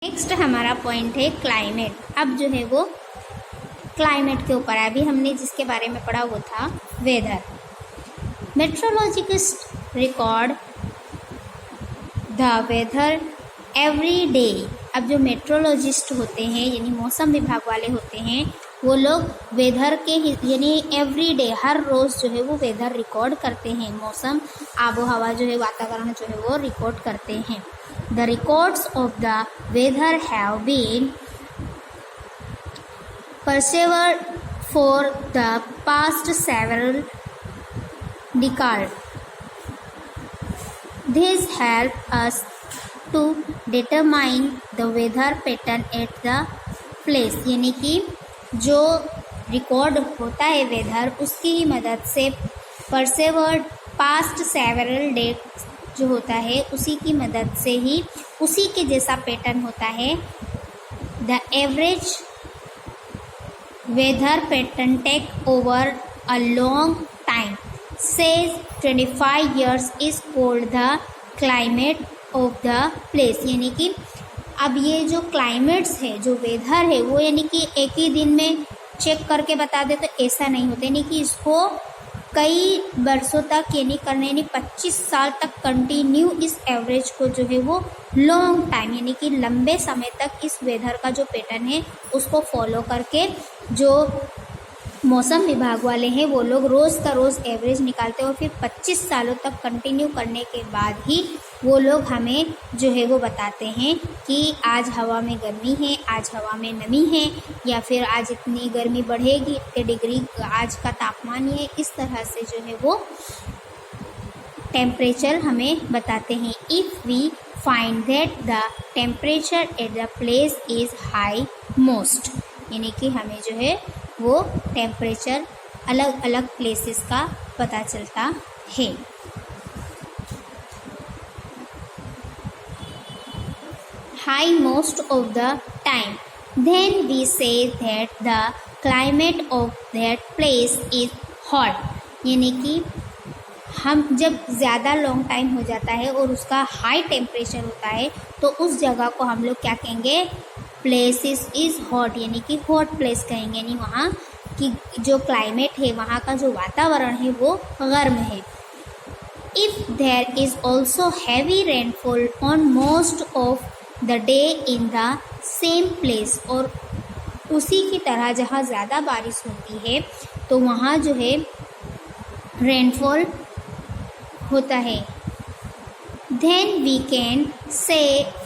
Next हमारा point है climate. अब जो है वो क्लाइमेट के ऊपर अभी हमने जिसके बारे में पढ़ा वो था weather. Meteorologist record the weather every day. अब जो मेट्रोलॉजिस्ट होते हैं यानी मौसम विभाग वाले होते हैं वो लोग वेदर के यानी एवरी डे हर रोज़ जो है वो वेदर रिकॉर्ड करते हैं, मौसम आबो हवा जो है वातावरण जो है वो रिकॉर्ड करते हैं। The records of the weather have been preserved for the past several decades. This helps us to determine the weather pattern at the place. यानी कि जो रिकॉर्ड होता है वेदर उसकी ही मदद से परसेवर्ड पास्ट सेवरल डेट जो होता है उसी की मदद से ही उसी के जैसा पैटर्न होता है। The average weather pattern take over a long time says 25 years is called the climate of the place. यानी कि अब ये जो क्लाइमेट्स है जो वेदर है वो यानी कि एक ही दिन में चेक करके बता दे तो ऐसा नहीं होता, यानी कि इसको कई वर्षों तक यानी करने यानी 25 साल तक कंटिन्यू इस एवरेज को जो है वो लॉन्ग टाइम यानी कि लंबे समय तक इस वेदर का जो पैटर्न है उसको फॉलो करके जो मौसम विभाग वाले हैं वो लोग रोज़ का रोज़ एवरेज निकालते हैं और फिर 25 सालों तक कंटिन्यू करने के बाद ही वो लोग हमें जो है वो बताते हैं कि आज हवा में गर्मी है, आज हवा में नमी है, या फिर आज इतनी गर्मी बढ़ेगी, इतने डिग्री आज का तापमान है। इस तरह से जो है वो टेम्परेचर हमें बताते हैं। If we find that the temperature at the place is high most, यानी कि हमें जो है वो टेम्परेचर अलग अलग प्लेसेस का पता चलता है। High most of the time then we say that the climate of that place is hot, यानी कि हम जब ज़्यादा लॉन्ग टाइम हो जाता है और उसका हाई टेम्परेचर होता है तो उस जगह को हम लोग क्या कहेंगे, प्लेसेस इज़ हॉट, यानी कि हॉट प्लेस कहेंगे। यानी वहाँ की जो क्लाइमेट है वहाँ का जो वातावरण है वो गर्म है। If there is also heavy rainfall on most of the day in the same place, और उसी की तरह जहाँ ज़्यादा बारिश होती है तो वहाँ जो है रेनफॉल होता है। Then we can say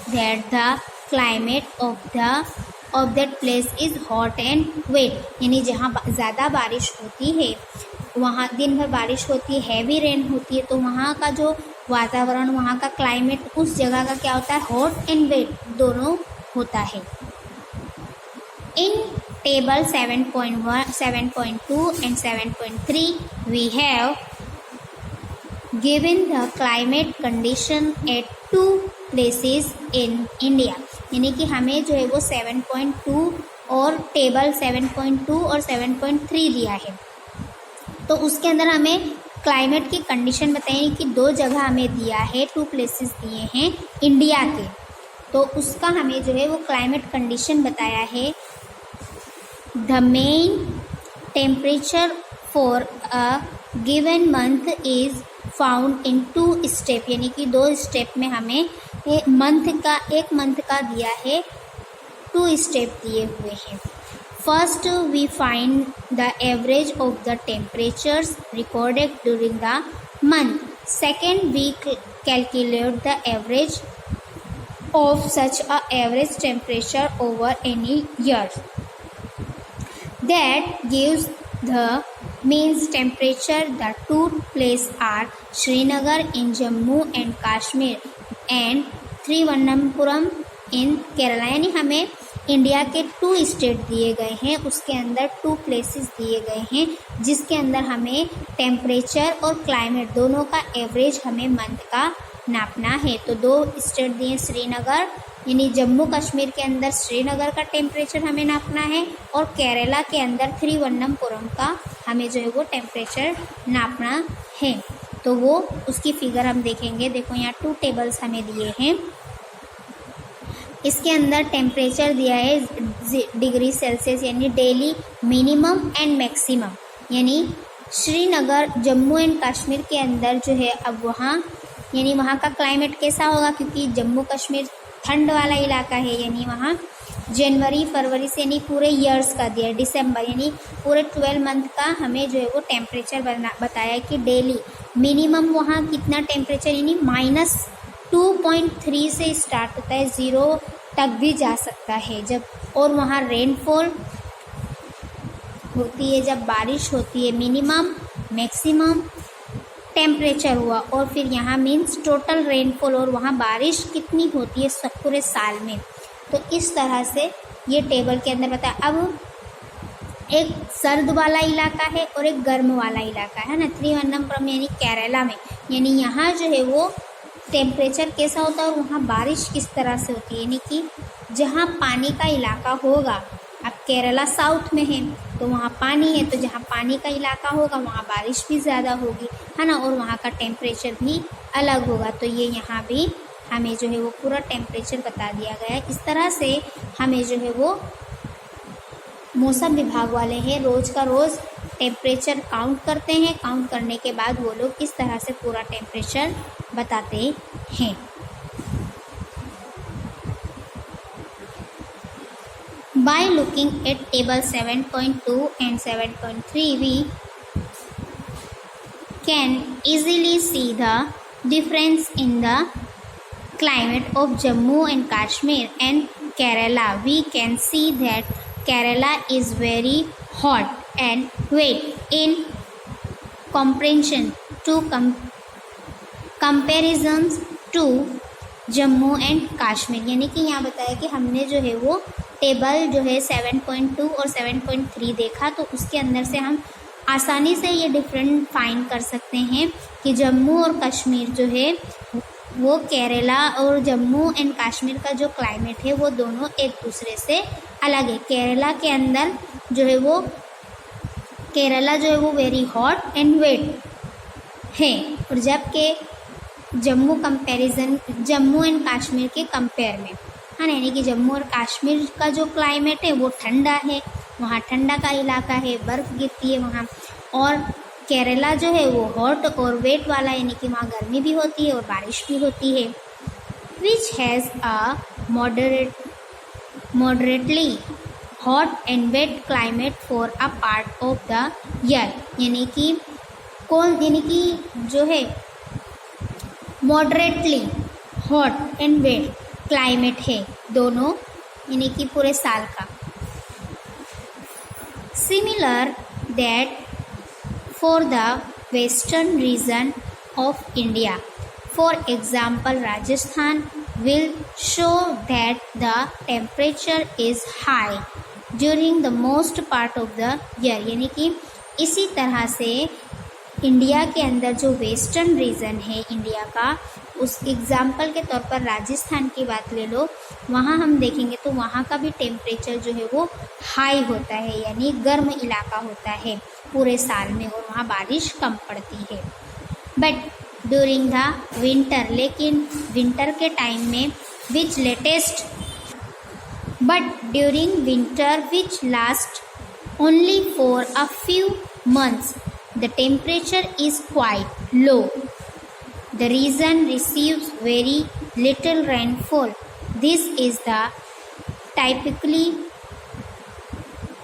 that the climate of that place is hot and wet, यानी जहाँ ज़्यादा बारिश होती है वहाँ दिन भर बारिश होती है, हैवी रेन होती है, तो वहाँ का जो वातावरण वहाँ का क्लाइमेट उस जगह का क्या होता है, हॉट एंड वेट दोनों होता है। In table 7.1, 7.2 and 7.3 we have given the climate condition at 2 places in India, यानी कि हमें जो है वो 7.2 और टेबल 7.2 और 7.3 दिया है। तो उसके अंदर हमें क्लाइमेट की कंडीशन बताइए कि 2 जगह हमें दिया है, 2 प्लेसेस दिए हैं इंडिया के, तो उसका हमें जो है वो क्लाइमेट कंडीशन बताया है। The main temperature for a given month is found in 2 step, यानी कि 2 स्टेप में हमें एक मंथ का दिया है, 2 स्टेप दिए हुए हैं। First we find the average of the temperatures recorded during the month. Second we calculate the average of such a average temperature over any year that gives the means temperature. The 2 places are Srinagar in Jammu and Kashmir and Thiruvananthapuram in Kerala, यानी हमें India के 2 state दिए गए हैं, उसके अंदर 2 places दिए गए हैं जिसके अंदर हमें टेम्परेचर और क्लाइमेट दोनों का एवरेज हमें मंथ का नापना है। तो 2 स्टेट दिए, श्रीनगर यानी जम्मू कश्मीर के अंदर श्रीनगर का टेम्परेचर हमें नापना है और केरला के अंदर थिरुवनंतपुरम का हमें जो है वो टेम्परेचर नापना है। तो वो उसकी फिगर हम देखेंगे। देखो यहाँ 2 टेबल्स हमें दिए हैं। इसके अंदर टेम्परेचर दिया है डिग्री सेल्सियस, यानी डेली मिनिमम एंड मैक्सिमम। यानी श्रीनगर जम्मू एंड कश्मीर के अंदर जो है अब वहाँ यानी वहाँ का क्लाइमेट कैसा होगा, क्योंकि जम्मू कश्मीर ठंड वाला इलाका है, यानी वहाँ जनवरी फरवरी से यानी पूरे ईयर्स का दिया, दिसंबर यानी पूरे 12 मंथ का हमें जो है वो टेम्परेचर बताया कि डेली मिनिमम वहाँ कितना टेम्परेचर यानी -2.3 से स्टार्ट होता है, 0 तक भी जा सकता है जब, और वहाँ रेनफॉल होती है जब बारिश होती है, मिनिमम मैक्सिमम टेम्परेचर हुआ, और फिर यहाँ मीन्स टोटल रेनफॉल और वहाँ बारिश कितनी होती है सब पूरे साल में। तो इस तरह से ये टेबल के अंदर बताया। अब एक सर्द वाला इलाका है और एक गर्म वाला इलाका है ना, त्रिवेंद्रपुरम यानी केरला में, यानी यहाँ जो है वो टेम्परेचर कैसा होता है और वहाँ बारिश किस तरह से होती है, यानी कि जहाँ पानी का इलाका होगा, अब केरला साउथ में है तो वहाँ पानी है, तो जहाँ पानी का इलाका होगा वहाँ बारिश भी ज़्यादा होगी, है ना, और वहाँ का टेम्परेचर भी अलग होगा। तो ये यहाँ भी हमें जो है वो पूरा टेम्परेचर बता दिया गया है। इस तरह से हमें जो है वो मौसम विभाग वाले हैं रोज़ का रोज़ टेम्परेचर काउंट करते हैं, काउंट करने के बाद वो लोग इस तरह से पूरा टेम्परेचर बताते हैं। By looking at table 7.2 and 7.3, we can easily see the difference in the climate of Jammu and Kashmir and Kerala. We can see that Kerala is very hot and wet in comparison to comparisons to Jammu and Kashmir. यानी कि यहाँ बताया कि हमने जो है वो table जो है 7.2 और 7.3 देखा, तो उसके अंदर से हम आसानी से ये डिफरेंट फाइंड कर सकते हैं कि जम्मू और कश्मीर जो है वो केरला और जम्मू एंड कश्मीर का जो क्लाइमेट है वो दोनों एक दूसरे से अलग है। केरला के अंदर जो है वो केरला जो है वो वेरी हॉट एंड वेट है, और जबकि जम्मू एंड कश्मीर के कंपेयर में, है ना, यानी कि जम्मू और कश्मीर का जो क्लाइमेट है वो ठंडा है, वहाँ ठंडा का इलाका है, बर्फ़ गिरती है वहाँ, और केरला जो है वो हॉट और वेट वाला, यानी कि वहाँ गर्मी भी होती है और बारिश भी होती है। Which has a moderately hot and wet climate for a part of the year. यानी कि जो है moderately hot and wet climate है दोनों, यानी कि पूरे साल का। Similar that for the western region of India, for example Rajasthan will show that the temperature is high during the most part of the year। यानी कि इसी तरह से इंडिया के अंदर जो वेस्टर्न रीजन है इंडिया का, उस एग्जाम्पल के तौर पर राजस्थान की बात ले लो, वहाँ हम देखेंगे तो वहाँ का भी टेम्परेचर जो है वो हाई होता है, यानी गर्म इलाका होता है पूरे साल में, और वहाँ बारिश कम पड़ती है। बट ड्यूरिंग द विंटर, लेकिन विंटर के टाइम में during winter which lasts only for a few months, the temperature is quite low. The region receives very little rainfall. This is the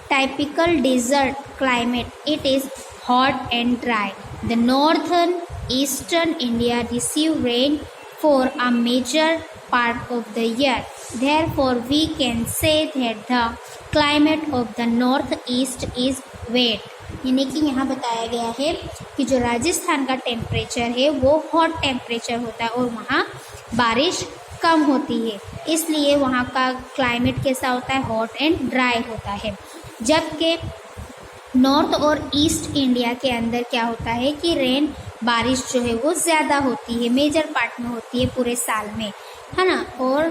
typical desert climate. It is hot and dry. The northern eastern India receive rain for a major part of the year. Therefore, we can say that the climate of the northeast is wet। यानी कि यहाँ बताया गया है कि जो राजस्थान का temperature है वो हॉट टेम्परेचर होता है और वहाँ बारिश कम होती है, इसलिए वहाँ का क्लाइमेट कैसा होता है, हॉट एंड ड्राई होता है। जबकि नॉर्थ और ईस्ट इंडिया के अंदर क्या होता है कि बारिश जो है वो ज़्यादा होती है, मेजर पार्ट में होती है पूरे साल में, है ना। और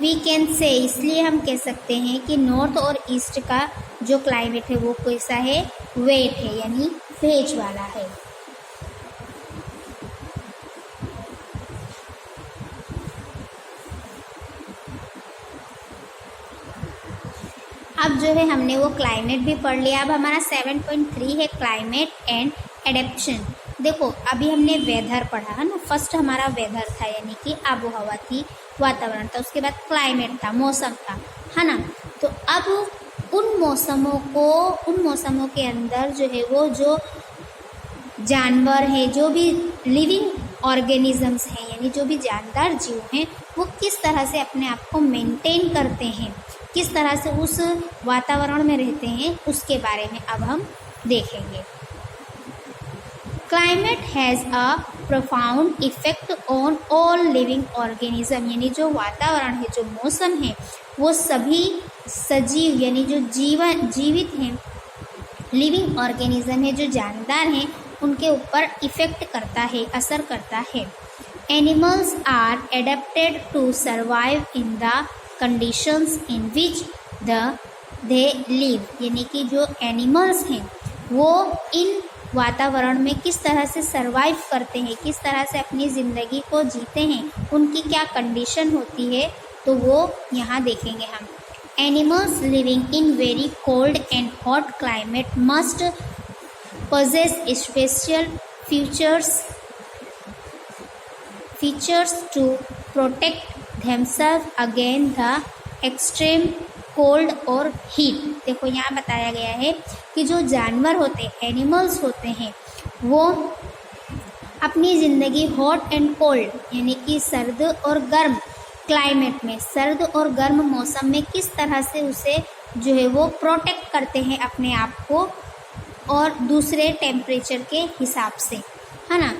वी कैन से, इसलिए हम कह सकते हैं कि नॉर्थ और ईस्ट का जो क्लाइमेट है वो कैसा है, वेट है, यानी भेज वाला है। अब जो है हमने वो क्लाइमेट भी पढ़ लिया। अब हमारा 7.3 है क्लाइमेट एंड एडेप्शन। देखो अभी हमने वेदर पढ़ा है ना, फर्स्ट हमारा वेदर था यानी कि आबोहवा थी, वातावरण था, उसके बाद क्लाइमेट था, मौसम था, है ना। तो अब उन मौसमों के अंदर जो है वो जो जानवर है, जो भी लिविंग ऑर्गेनिजम्स हैं यानी जो भी जानदार जीव हैं, वो किस तरह से अपने आप को मेंटेन करते हैं, किस तरह से उस वातावरण में रहते हैं, उसके बारे में अब हम देखेंगे। Climate has a profound effect on all living organism, यानी जो वातावरण है, जो मौसम है, वो सभी सजीव यानी जो जीवित हैं, लिविंग ऑर्गेनिज्म है, जो जानदार हैं, उनके ऊपर इफेक्ट करता है, असर करता है। Animals are adapted to survive in the conditions in which they live, यानी कि जो एनिमल्स हैं वो इन वातावरण में किस तरह से सर्वाइव करते हैं, किस तरह से अपनी ज़िंदगी को जीते हैं, उनकी क्या कंडीशन होती है, तो वो यहाँ देखेंगे हम। Animals living in very cold and hot climate must possess special features to protect themselves against the extreme cold और heat। देखो यहाँ बताया गया है कि जो जानवर होते हैं, एनिमल्स होते हैं, वो अपनी ज़िंदगी हॉट एंड कोल्ड यानी कि सर्द और गर्म क्लाइमेट में, सर्द और गर्म मौसम में किस तरह से उसे जो है वो प्रोटेक्ट करते हैं अपने आप को, और दूसरे टेम्परेचर के हिसाब से, है ना।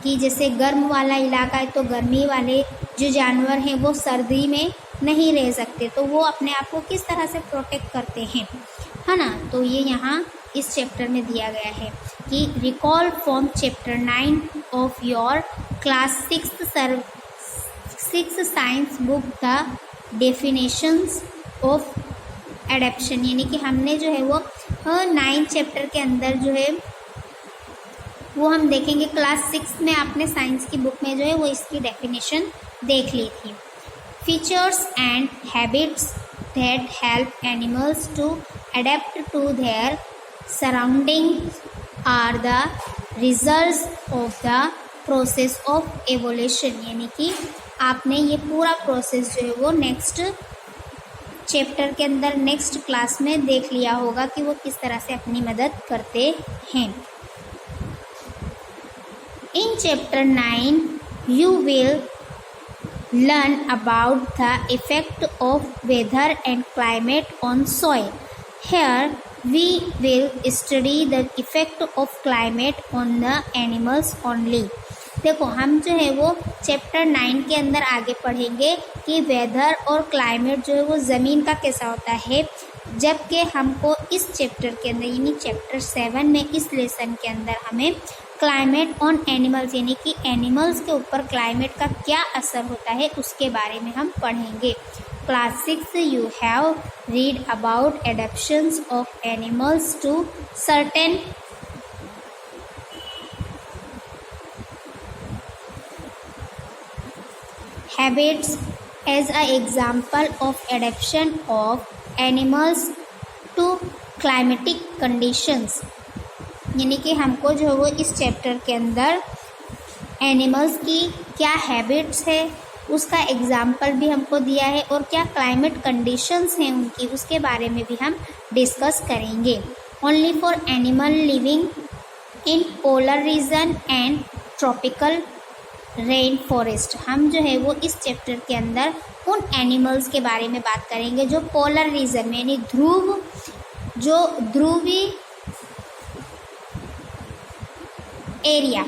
कि जैसे गर्म वाला इलाका है तो गर्मी वाले जो जानवर हैं वो सर्दी में नहीं रह सकते, तो वो अपने आप को किस तरह से प्रोटेक्ट करते हैं, है ना। तो ये यहाँ इस चैप्टर में दिया गया है कि recall from chapter 9 of your class 6 science book the definitions of adaptation, यानी कि हमने जो है वो 9 चैप्टर के अंदर जो है वो हम देखेंगे। क्लास 6 में आपने साइंस की बुक में जो है वो इसकी डेफिनेशन देख ली थी। Features and habits that help animals to adapt to their surroundings are the results of the process of evolution, यानी कि आपने ये पूरा प्रोसेस जो है वो नेक्स्ट चैप्टर के अंदर नेक्स्ट क्लास में देख लिया होगा कि वो किस तरह से अपनी मदद करते हैं। In chapter 9 you will learn about the effect of weather and climate on soil. Here we will study the effect of climate on the animals only. देखो हम जो है वो चैप्टर 9 के अंदर आगे पढ़ेंगे कि वेदर और क्लाइमेट जो है वो ज़मीन का कैसा होता है, जबकि हमको इस चैप्टर के अंदर यानी चैप्टर 7 में इस लेसन के अंदर हमें क्लाइमेट ऑन एनिमल्स यानी कि एनिमल्स के ऊपर क्लाइमेट का क्या असर होता है उसके बारे में हम पढ़ेंगे। Class 6 you have read about adaptations of animals to certain habits as an example of adaptation of animals to climatic conditions, यानी कि हमको जो है वो इस चैप्टर के अंदर एनिमल्स की क्या हैबिट्स है उसका एग्जाम्पल भी हमको दिया है, और क्या क्लाइमेट कंडीशंस हैं उनकी उसके बारे में भी हम डिस्कस करेंगे। Only for animal living in polar region and tropical rain forest, हम जो है वो इस चैप्टर के अंदर उन एनिमल्स के बारे में बात करेंगे जो पोलर रीजन में यानी ध्रुवी एरिया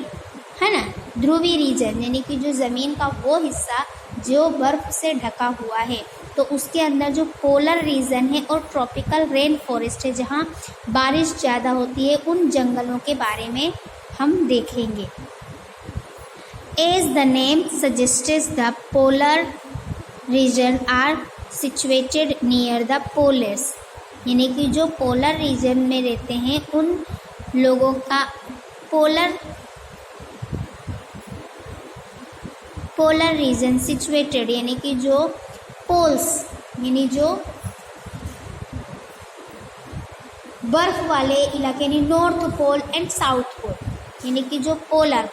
है ना, ध्रुवी रीजन यानी कि जो ज़मीन का वो हिस्सा जो बर्फ़ से ढका हुआ है, तो उसके अंदर जो पोलर रीजन है और ट्रॉपिकल रेन फॉरेस्ट है जहाँ बारिश ज़्यादा होती है, उन जंगलों के बारे में हम देखेंगे। As the name suggests, the polar region are situated near the poles, यानी कि जो पोलर रीजन में रहते हैं उन लोगों का पोलर रीजन सिचुएटेड यानी कि जो पोल्स यानी जो बर्फ वाले इलाके यानी north pole and south pole, यानी कि जो पोलर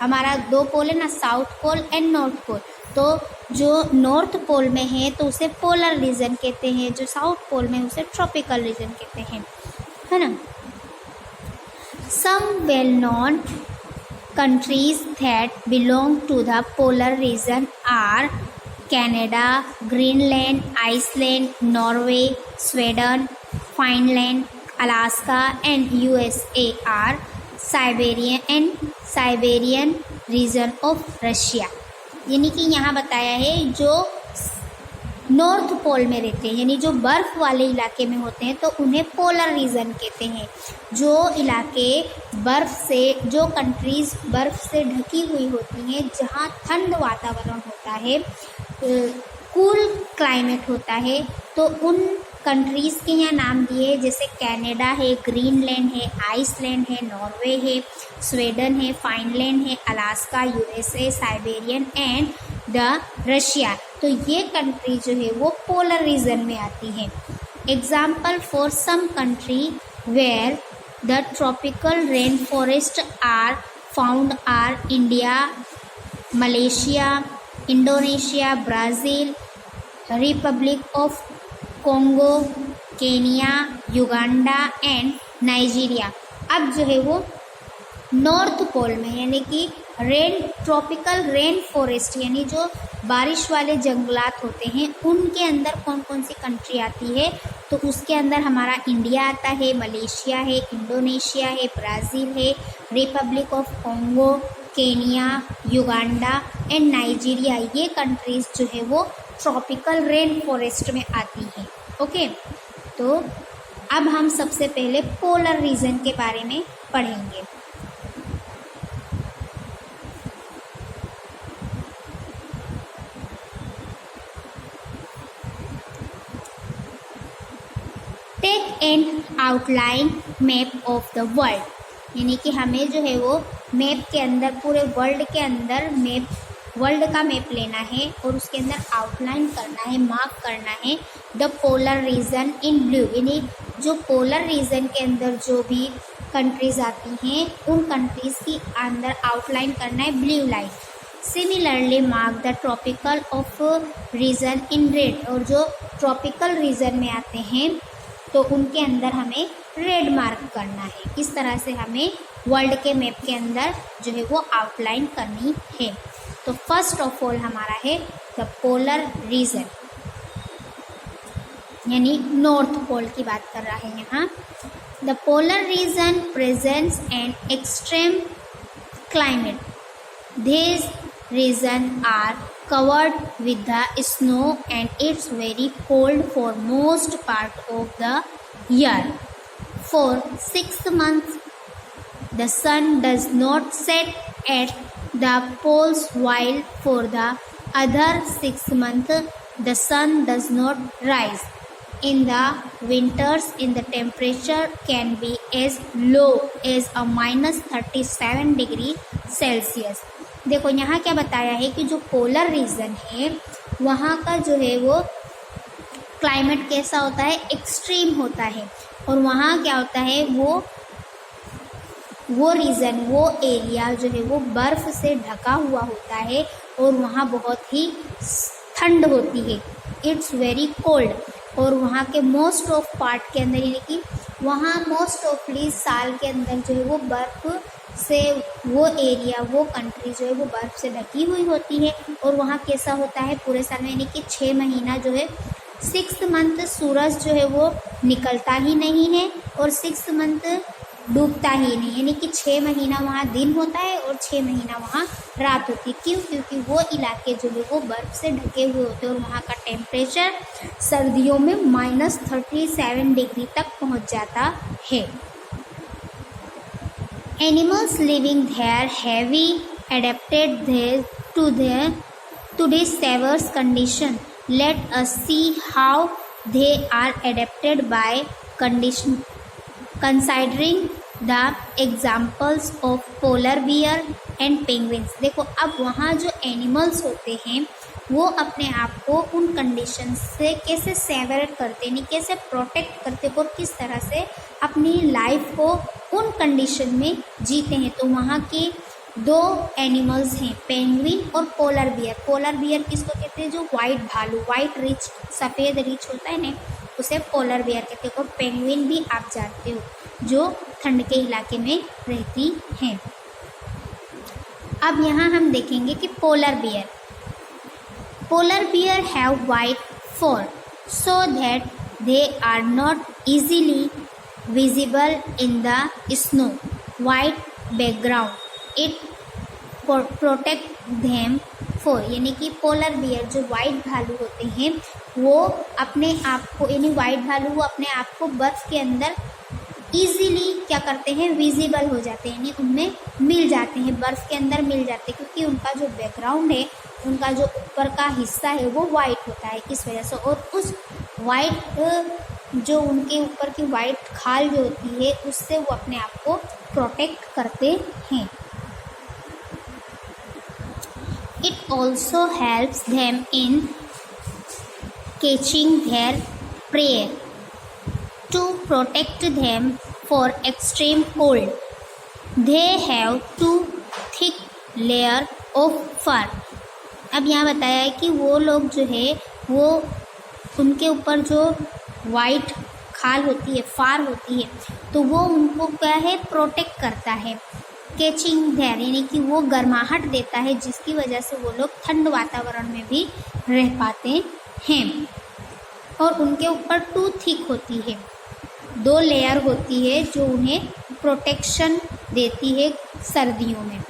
हमारा दो पोल है ना, south pole and north pole. तो जो नॉर्थ पोल में है तो उसे पोलर रीजन कहते हैं, जो साउथ पोल में उसे ट्रॉपिकल रीजन कहते हैं, है ना। Some well known countries that belong to the polar region are Canada, Greenland, Iceland, Norway, Sweden, Finland, Alaska and USA are Siberian region of Russia। यानी कि यहाँ बताया है जो नॉर्थ पोल में रहते हैं, यानी जो बर्फ़ वाले इलाके में होते हैं तो उन्हें पोलर रीजन कहते हैं। जो इलाके बर्फ़ से, जो कंट्रीज़ बर्फ़ से ढकी हुई होती हैं, जहाँ ठंड वातावरण होता है, कूल क्लाइमेट होता है, तो उन कंट्रीज़ के यहाँ नाम दिए, जैसे कनाडा है, ग्रीनलैंड है, आइसलैंड है, नॉर्वे है, स्वीडन है, फाइनलैंड है, Alaska, USA, Siberian and the Russia. तो ये कंट्री जो है वो पोलर रीजन में आती है। Example for some country where the tropical rain forest are found are India, Malaysia, Indonesia, Brazil, Republic of Congo, Kenya, Uganda and Nigeria. अब जो है वो नॉर्थ पोल में, यानी कि ट्रॉपिकल रेन फॉरेस्ट, यानी जो बारिश वाले जंगलात होते हैं, उनके अंदर कौन कौन सी कंट्री आती है, तो उसके अंदर हमारा इंडिया आता है, मलेशिया है, इंडोनेशिया है, ब्राज़ील है, Republic of Congo, Kenya, Uganda and Nigeria. ये कंट्रीज़ जो है वो ट्रॉपिकल रेन फॉरेस्ट में आती हैं। ओके, तो अब हम सबसे पहले पोलर रीजन के बारे में पढ़ेंगे। Take an outline map of the world, यानी कि हमें जो है वो मैप के अंदर, पूरे वर्ल्ड के अंदर मैप, वर्ल्ड का मैप लेना है और उसके अंदर आउटलाइन करना है, मार्क करना है the polar region in blue, यानी जो पोलर रीजन के अंदर जो भी कंट्रीज़ आती हैं उन कंट्रीज़ की अंदर आउटलाइन करना है blue line. Similarly mark the tropical of region in red, और जो ट्रॉपिकल रीजन में आते हैं तो उनके अंदर हमें रेड मार्क करना है। इस तरह से हमें वर्ल्ड के मैप के अंदर जो है वो आउटलाइन करनी है। तो फर्स्ट ऑफ ऑल हमारा है द पोलर रीजन, यानी नॉर्थ पोल की बात कर रहा है यहाँ। The polar region presents an extreme climate, these regions are covered with the snow and it's very cold for most part of the year. For 6 months the sun does not set at the poles, while for the other 6 months the sun does not rise. In the winters in the temperature can be as low as a -37 degree Celsius. देखो यहाँ क्या बताया है कि जो polar region है वहाँ का जो है वो क्लाइमेट कैसा होता है, एक्सट्रीम होता है, और वहाँ क्या होता है, वो रीजन, वो एरिया जो है वो बर्फ़ से ढका हुआ होता है और वहाँ बहुत ही ठंड होती है, इट्स वेरी कोल्ड। और वहाँ के मोस्ट ऑफ पार्ट के अंदर, यानी कि वहाँ मोस्ट ऑफली साल के अंदर जो है वो बर्फ़ से, वो एरिया, वो कंट्री जो है वो बर्फ़ से ढकी हुई होती है। और वहाँ कैसा होता है पूरे साल में, यानी कि 6 महीना जो है, 6 मंथ सूरज जो है वो निकलता ही नहीं है और 6 मंथ डूबता ही नहीं, यानी कि 6 महीना वहाँ दिन होता है और 6 महीना वहाँ रात होती है। क्यों? क्योंकि वो इलाके जो है वो बर्फ़ से ढके हुए होते हैं और वहाँ का टेम्परेचर सर्दियों में -37 डिग्री तक पहुँच जाता है। Animals living there have adapted to this severe condition. Let us see how they are adapted by considering the examples of polar bear and penguins. देखो अब वहाँ जो एनिमल्स होते हैं वो अपने आप को उन कंडीशन से कैसे सेवर करते हैं, कैसे प्रोटेक्ट करते और किस तरह से अपनी लाइफ को उन कंडीशन में जीते हैं। तो वहाँ के 2 एनिमल्स हैं, पेंगुइन और पोलर बियर। पोलर बियर किसको कहते हैं? जो वाइट भालू, वाइट रिच, सफ़ेद रिच होता है ना, उसे पोलर बियर कहते हैं। और पेंगुइन भी आप जानते हो, जो ठंड के इलाके में रहती हैं। अब यहाँ हम देखेंगे कि polar bear have white fur so that they are not easily visible in the snow white background. It protect them for, यानी कि पोलर बियर जो वाइट भालू होते हैं वो अपने आप को, यानी वाइट भालू वो अपने आप को बर्फ़ के अंदर ईजीली क्या करते हैं? विजिबल हो जाते हैं, यानी उनमें मिल जाते हैं, बर्फ़ के अंदर मिल जाते हैं, क्योंकि उनका जो बैकग्राउंड है, उनका जो ऊपर का हिस्सा है वो वाइट होता है इस वजह से। और उस वाइट जो उनके ऊपर की वाइट खाल जो होती है उससे वो अपने आप को प्रोटेक्ट करते हैं। It also helps them in catching there pray to protect them for extreme cold. They have 2 thick layer of fur. अब यहाँ बताया है कि वो लोग जो है वो उनके ऊपर जो वाइट खाल होती है, फार होती है, तो वो उनको क्या है? प्रोटेक्ट करता है। कैचिंग देयर यानी कि वो गर्माहट देता है, जिसकी वजह से वो लोग ठंड वातावरण में भी रह पाते हैं। और उनके ऊपर 2 थिक होती है, 2 लेयर होती है जो उन्हें प्रोटेक्शन देती है सर्दियों में।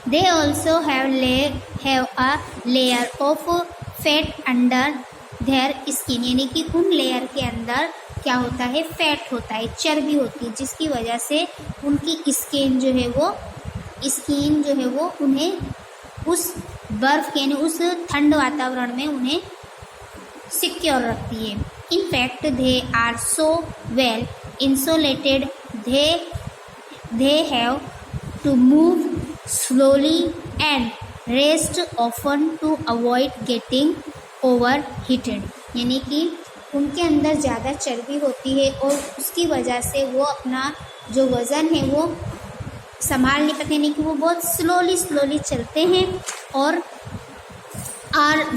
They also have a layer of fat under their skin, यानी कि उन लेयर के अंदर क्या होता है? फैट होता है, चर्बी होती है, जिसकी वजह से उनकी स्किन जो है वो उन्हें उस बर्फ़ के, यानी उस ठंड वातावरण में उन्हें सिक्योर रखती है। In fact, they are so well insulated they have to move slowly and rest often to avoid getting overheated. यानी कि उनके अंदर ज़्यादा चर्बी होती है और उसकी वजह से वो अपना जो वज़न है वो संभाल नहीं पाते, यानी कि वो बहुत स्लोली चलते हैं और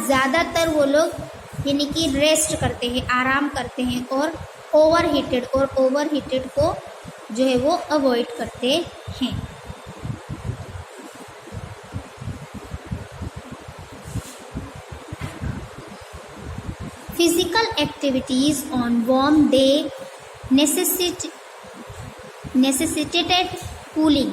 ज़्यादातर वो लोग यानी कि रेस्ट करते हैं, आराम करते हैं और ओवरहीटेड को जो है वो अवॉइड करते हैं। Physical activities on warm day necessitated cooling.